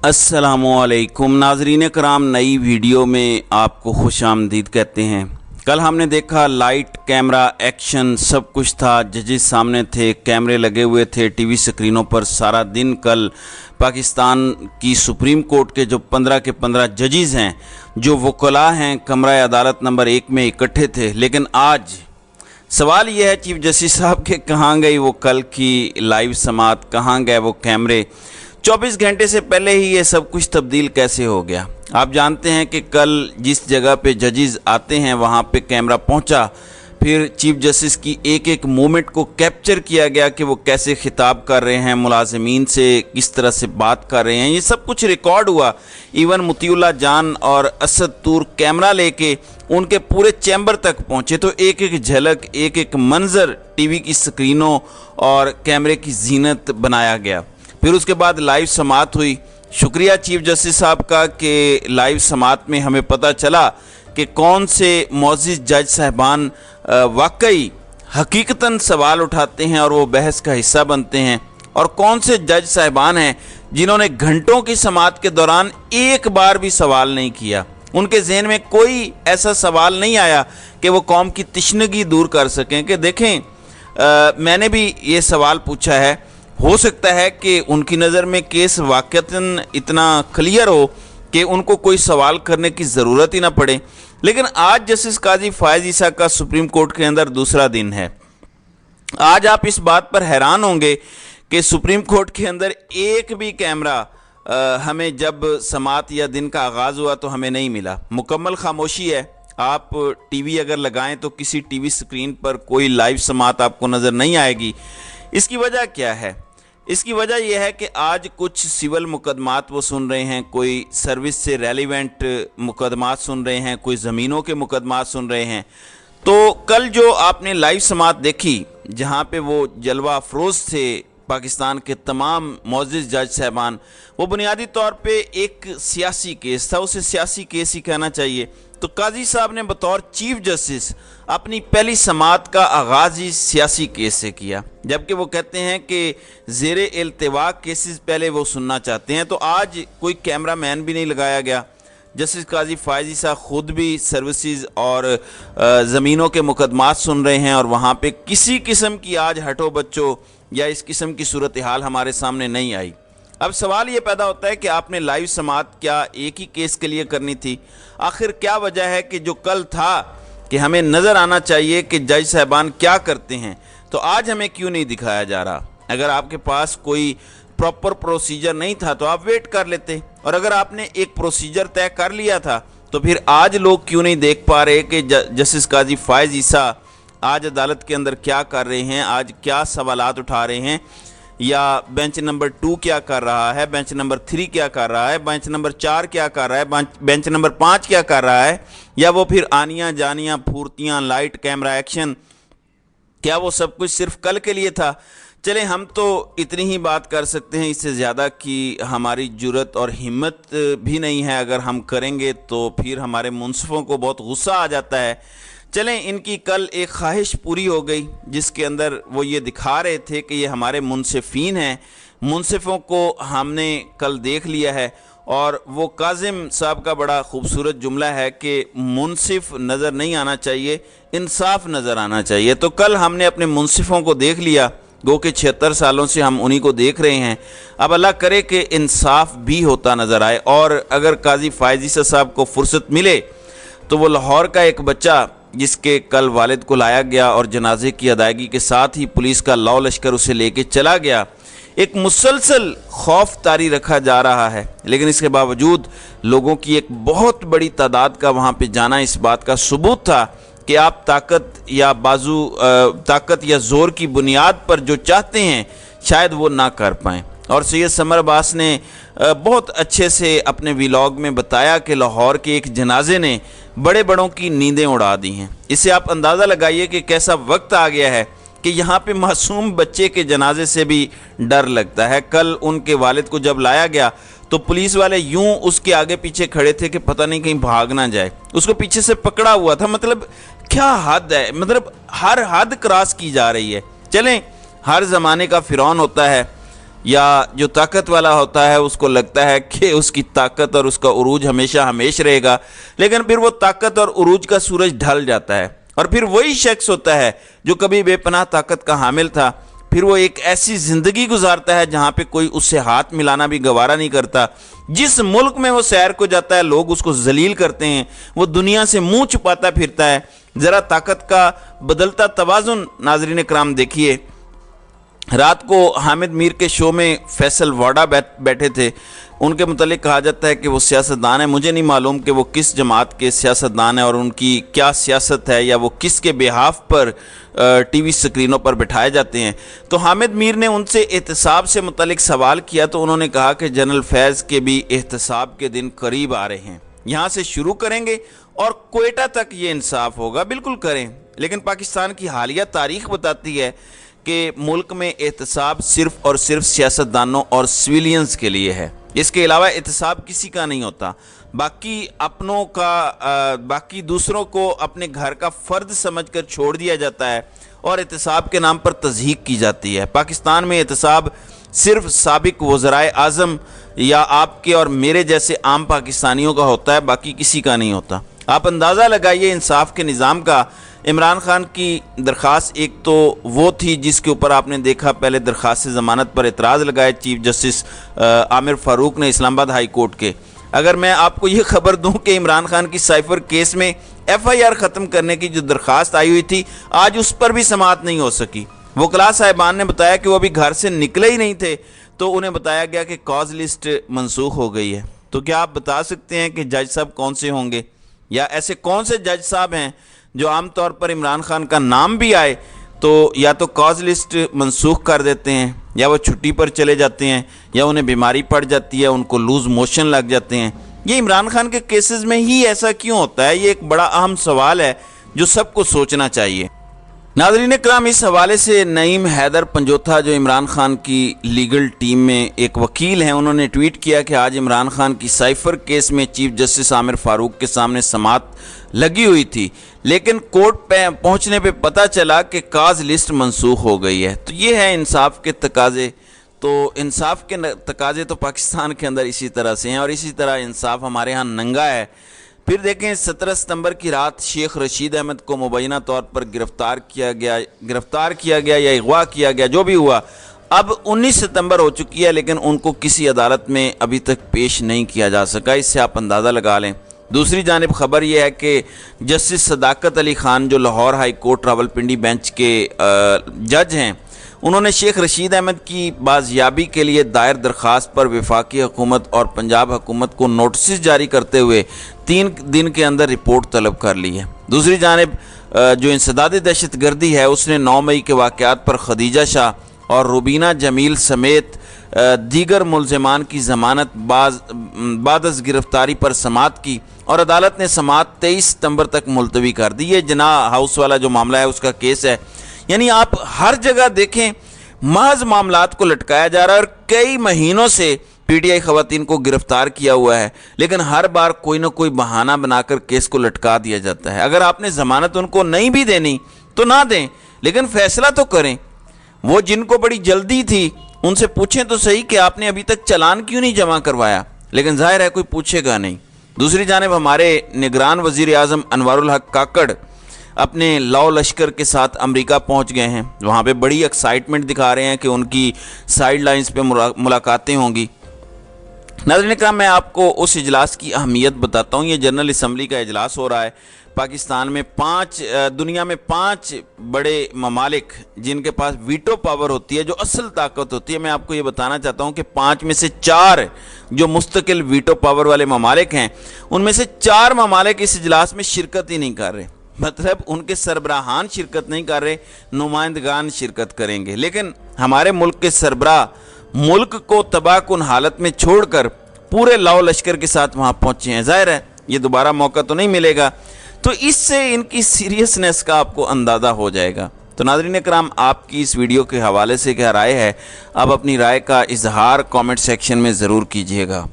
अस्सलामुअलैकुम नाज़रीन कराम, नई वीडियो में आपको खुश आमदीद कहते हैं। कल हमने देखा लाइट कैमरा एक्शन सब कुछ था, जजेस सामने थे, कैमरे लगे हुए थे टीवी स्क्रीनों पर सारा दिन। कल पाकिस्तान की सुप्रीम कोर्ट के जो 15 के 15 जजेस हैं, जो वकला हैं, कमरा अदालत नंबर 1 में इकट्ठे थे। लेकिन आज सवाल यह है चीफ जस्टिस साहब के कहाँ गई वो कल की लाइव समात, कहाँ गए वो कैमरे? 24 घंटे से पहले ही ये सब कुछ तब्दील कैसे हो गया? आप जानते हैं कि कल जिस जगह पे जजेस आते हैं वहाँ पे कैमरा पहुँचा, फिर चीफ जस्टिस की एक एक मोमेंट को कैप्चर किया गया कि वो कैसे खिताब कर रहे हैं, मुलाजिमीन से किस तरह से बात कर रहे हैं, ये सब कुछ रिकॉर्ड हुआ। इवन मुतीउल्लाह जान और असद तूर कैमरा लेके उनके पूरे चैम्बर तक पहुँचे, तो एक एक झलक, एक एक मंजर टीवी की स्क्रीनों और कैमरे की जीनत बनाया गया। फिर उसके बाद लाइव समात हुई। शुक्रिया चीफ जस्टिस साहब का कि लाइव समात में हमें पता चला कि कौन से मोअज़्ज़िज़ जज साहबान वाकई हकीकतन सवाल उठाते हैं और वो बहस का हिस्सा बनते हैं, और कौन से जज साहबान हैं जिन्होंने घंटों की समात के दौरान एक बार भी सवाल नहीं किया। उनके जहन में कोई ऐसा सवाल नहीं आया कि वो कौम की तिश्नगी दूर कर सकें। कि देखें, मैंने भी ये सवाल पूछा है, हो सकता है कि उनकी नज़र में केस वाक़तन इतना क्लियर हो कि उनको कोई सवाल करने की ज़रूरत ही ना पड़े। लेकिन आज जस्टिस काजी फ़ायज़ ईसा का सुप्रीम कोर्ट के अंदर दूसरा दिन है। आज आप इस बात पर हैरान होंगे कि सुप्रीम कोर्ट के अंदर एक भी कैमरा हमें जब समात या दिन का आगाज़ हुआ तो हमें नहीं मिला। मुकम्मल खामोशी है। आप टीवी अगर लगाएं तो किसी टीवी स्क्रीन पर कोई लाइव समात आपको नज़र नहीं आएगी। इसकी वजह क्या है? इसकी वजह यह है कि आज कुछ सिविल मुकदमात वो सुन रहे हैं, कोई सर्विस से रेलिवेंट मुकदमात सुन रहे हैं, कोई ज़मीनों के मुकदमात सुन रहे हैं। तो कल जो आपने लाइव समात देखी, जहाँ पे वो जलवा अफरोज़ थे पाकिस्तान के तमाम मोअज़्ज़िज़ जज साहबान, वो बुनियादी तौर पे एक सियासी केस था, उसे सियासी केस ही कहना चाहिए। तो काजी साहब ने बतौर चीफ जस्टिस अपनी पहली समात का आगाज़ ही सियासी केस से किया, जबकि वो कहते हैं कि ज़ेरे इल्तिवा केसेस पहले वो सुनना चाहते हैं। तो आज कोई कैमरा मैन भी नहीं लगाया गया। जस्टिस काजी फ़ायज़ ईसा ख़ुद भी सर्विसेज और ज़मीनों के मुकदमात सुन रहे हैं, और वहाँ पे किसी किस्म की आज हटो बच्चों या इस किस्म की सूरत हाल हमारे सामने नहीं आई। अब सवाल ये पैदा होता है कि आपने लाइव समात क्या एक ही केस के लिए करनी थी? आखिर क्या वजह है कि जो कल था कि हमें नज़र आना चाहिए कि जज साहबान क्या करते हैं, तो आज हमें क्यों नहीं दिखाया जा रहा? अगर आपके पास कोई प्रॉपर प्रोसीजर नहीं था तो आप वेट कर लेते, और अगर आपने एक प्रोसीजर तय कर लिया था तो फिर आज लोग क्यों नहीं देख पा रहे कि जस्टिस काजी फ़ायज़ ईसा आज अदालत के अंदर क्या कर रहे हैं, आज क्या सवालात उठा रहे हैं, या बेंच नंबर 2 क्या कर रहा है, बेंच नंबर 3 क्या कर रहा है, बेंच नंबर 4 क्या कर रहा है, बेंच नंबर 5 क्या कर रहा है, या वो फिर आनियाँ जानियाँ फूर्तियाँ लाइट कैमरा एक्शन, क्या वो सब कुछ सिर्फ कल के लिए था? चलें, हम तो इतनी ही बात कर सकते हैं, इससे ज़्यादा की हमारी जुर्रत और हिम्मत भी नहीं है। अगर हम करेंगे तो फिर हमारे मुंसिफ़ों को बहुत गुस्सा आ जाता है। चलें, इनकी कल एक ख्वाहिश पूरी हो गई, जिसके अंदर वो ये दिखा रहे थे कि ये हमारे मुनसिफ़ीन हैं। मुनसिफ़ों को हमने कल देख लिया है, और वो काज़िम साहब का बड़ा खूबसूरत जुमला है कि मुनसिफ़ नज़र नहीं आना चाहिए, इंसाफ नज़र आना चाहिए। तो कल हमने अपने मुनसिफ़ों को देख लिया, गो के 76 सालों से हम उन्हीं को देख रहे हैं। अब अल्लाह करे कि इंसाफ भी होता नज़र आए। और अगर काजी फ़ायज़ ईसा साहब को फुर्सत मिले तो वो लाहौर का एक बच्चा जिसके कल वालिद को लाया गया और जनाजे की अदायगी के साथ ही पुलिस का लौ लश्कर उसे लेके चला गया, एक मुसलसल खौफ तारी रखा जा रहा है। लेकिन इसके बावजूद लोगों की एक बहुत बड़ी तादाद का वहाँ पे जाना इस बात का सबूत था कि आप ताकत या ज़ोर की बुनियाद पर जो चाहते हैं शायद वो ना कर पाएँ। और सैयद समर अब्बास ने बहुत अच्छे से अपने व्लॉग में बताया कि लाहौर के एक जनाजे ने बड़े बड़ों की नींदें उड़ा दी हैं। इससे आप अंदाज़ा लगाइए कि कैसा वक्त आ गया है कि यहाँ पे मासूम बच्चे के जनाजे से भी डर लगता है। कल उनके वालिद को जब लाया गया तो पुलिस वाले यूं उसके आगे पीछे खड़े थे कि पता नहीं कहीं भाग ना जाए, उसको पीछे से पकड़ा हुआ था। मतलब क्या हद है, मतलब हर हद क्रॉस की जा रही है। चलें, हर ज़माने का फ़िरौन होता है, या जो ताकत वाला होता है उसको लगता है कि उसकी ताकत और उसका उरूज हमेशा हमेश रहेगा, लेकिन फिर वो ताकत और उरूज का सूरज ढल जाता है और फिर वही शख्स होता है जो कभी बेपनाह ताकत का हामिल था, फिर वो एक ऐसी ज़िंदगी गुजारता है जहाँ पे कोई उससे हाथ मिलाना भी गवारा नहीं करता। जिस मुल्क में वो सैर को जाता है लोग उसको जलील करते हैं, वो दुनिया से मुंह छुपाता फिरता है। ज़रा ताकत का बदलता तवाज़ुन नाज़रीन इकराम देखिए। रात को हामिद मीर के शो में फैसल वाडा बैठे थे। उनके मुतालिक कहा जाता है कि वो सियासतदान है। मुझे नहीं मालूम कि वो किस जमात के सियासतदान हैं और उनकी क्या सियासत है या वो किस के बिहाफ पर टीवी स्क्रीनों पर बिठाए जाते हैं। तो हामिद मीर ने उनसे एहतसाब से मुतालिक सवाल किया तो उन्होंने कहा कि जनरल फैज़ के भी एहतसाब के दिन करीब आ रहे हैं, यहाँ से शुरू करेंगे और कोयटा तक ये इंसाफ होगा। बिल्कुल करें, लेकिन पाकिस्तान की हालिया तारीख बताती है कि मुल्क में एहतसाब सिर्फ़ और सिर्फ सियासतदानों और सिविलियंस के लिए है। इसके अलावा एहतसाब किसी का नहीं होता। बाकी अपनों का बाकी दूसरों को अपने घर का फ़र्द समझकर छोड़ दिया जाता है और एहतसाब के नाम पर तज़हीक की जाती है। पाकिस्तान में एहतसाब सिर्फ साबिक वज़राए आज़म या आपके और मेरे जैसे आम पाकिस्तानियों का होता है, बाकी किसी का नहीं होता। आप अंदाज़ा लगाइए इंसाफ के निज़ाम का। इमरान खान की दरख्वास्त एक तो वो थी जिसके ऊपर आपने देखा पहले दरख्वास्त ज़मानत पर एतराज़ लगाए चीफ जस्टिस आमिर फ़ारूक ने इस्लामाबाद हाई कोर्ट के। अगर मैं आपको ये खबर दूं कि इमरान खान की साइफर केस में FIR ख़त्म करने की जो दरख्वास्त आई हुई थी आज उस पर भी समाअत नहीं हो सकी। वकला साहिबान ने बताया कि वो अभी घर से निकले ही नहीं थे तो उन्हें बताया गया कि कॉज लिस्ट मनसूख हो गई है। तो क्या आप बता सकते हैं कि जज साहब कौन से होंगे या ऐसे कौन से जज साहब हैं जो आम तौर पर इमरान खान का नाम भी आए तो या तो कॉज लिस्ट मनसूख कर देते हैं या वो छुट्टी पर चले जाते हैं या उन्हें बीमारी पड़ जाती है, उनको लूज़ मोशन लग जाते हैं। ये इमरान खान के केसेस में ही ऐसा क्यों होता है? ये एक बड़ा अहम सवाल है जो सबको सोचना चाहिए। नाज़रीन इकराम, इस हवाले से नईम हैदर पंजोथा जो इमरान खान की लीगल टीम में एक वकील हैं, उन्होंने ट्वीट किया कि आज इमरान खान की साइफर केस में चीफ जस्टिस आमिर फ़ारूक के सामने समाअत लगी हुई थी, लेकिन कोर्ट पे पहुंचने पे पता चला कि काज लिस्ट मनसूख हो गई है। तो ये है इंसाफ के तकाजे। तो इंसाफ के तकाजे तो पाकिस्तान के अंदर इसी तरह से हैं और इसी तरह इंसाफ हमारे यहाँ नंगा है। फिर देखें 17 सितंबर की रात शेख रशीद अहमद को मुबैना तौर पर गिरफ़्तार किया गया या अगवा किया गया, जो भी हुआ। अब 19 सितंबर हो चुकी है लेकिन उनको किसी अदालत में अभी तक पेश नहीं किया जा सका। इससे आप अंदाज़ा लगा लें। दूसरी जानिब ख़बर यह है कि जस्टिस सदाकत अली ख़ान जो Lahore high court Rawalpindi bench के जज हैं, उन्होंने शेख रशीद अहमद की बाजियाबी के लिए दायर दरख्वास्त पर वफाकी हुकूमत और पंजाब हुकूमत को नोटिस जारी करते हुए 3 दिन के अंदर रिपोर्ट तलब कर ली है। दूसरी जानिब जो इंसदादी दहशत गर्दी है उसने 9 मई के वाक़यात पर खदीजा शाह और रुबीना जमील समेत दीगर मुलज़मान की ज़मानत बाद अज़ गिरफ़्तारी पर समाअत की और अदालत ने समाअत 23 सितंबर तक मुलतवी कर दी। ये जना हाउस वाला जो मामला है उसका केस है। यानी आप हर जगह देखें महज मामलात को लटकाया जा रहा है और कई महीनों से PTI ख़वातीन को गिरफ़्तार किया हुआ है, लेकिन हर बार कोई ना कोई बहाना बनाकर केस को लटका दिया जाता है। अगर आपने ज़मानत उनको नहीं भी देनी तो ना दें, लेकिन फ़ैसला तो करें। वो जिनको बड़ी जल्दी थी उनसे पूछें तो सही कि आपने अभी तक चालान क्यों नहीं जमा करवाया, लेकिन जाहिर है कोई पूछेगा नहीं। दूसरी जानिब हमारे निगरान वज़ीर आज़म अनवारुल हक काकड़ अपने लौ लश्कर के साथ अमेरिका पहुंच गए हैं। वहाँ पे बड़ी एक्साइटमेंट दिखा रहे हैं कि उनकी साइड लाइन्स पे मुलाकातें होंगी। नाज़रीन इकराम, मैं आपको उस इजलास की अहमियत बताता हूँ। ये जनरल असम्बली का इजलास हो रहा है पाकिस्तान में। दुनिया में 5 बड़े ममालिक जिनके पास वीटो पावर होती है, जो असल ताकत होती है, मैं आपको ये बताना चाहता हूँ कि 5 में से 4 जो मुस्तकिल वीटो पावर वाले ममालिक हैं, उनमें से 4 ममालिक इस इजलास में शिरकत ही नहीं कर रहे। मतलब उनके सरबराहान शिरकत नहीं कर रहे, नुमाइंदगान शिरकत करेंगे। लेकिन हमारे मुल्क के सरबराह मुल्क को तबाहकुन हालत में छोड़कर पूरे लाओ लश्कर के साथ वहाँ पहुँचे हैं। जाहिर है ये दोबारा मौका तो नहीं मिलेगा, तो इससे इनकी सीरियसनेस का आपको अंदाज़ा हो जाएगा। तो नाज़रीन इकराम, आपकी इस वीडियो के हवाले से क्या राय है, आप अपनी राय का इजहार कमेंट सेक्शन में ज़रूर कीजिएगा।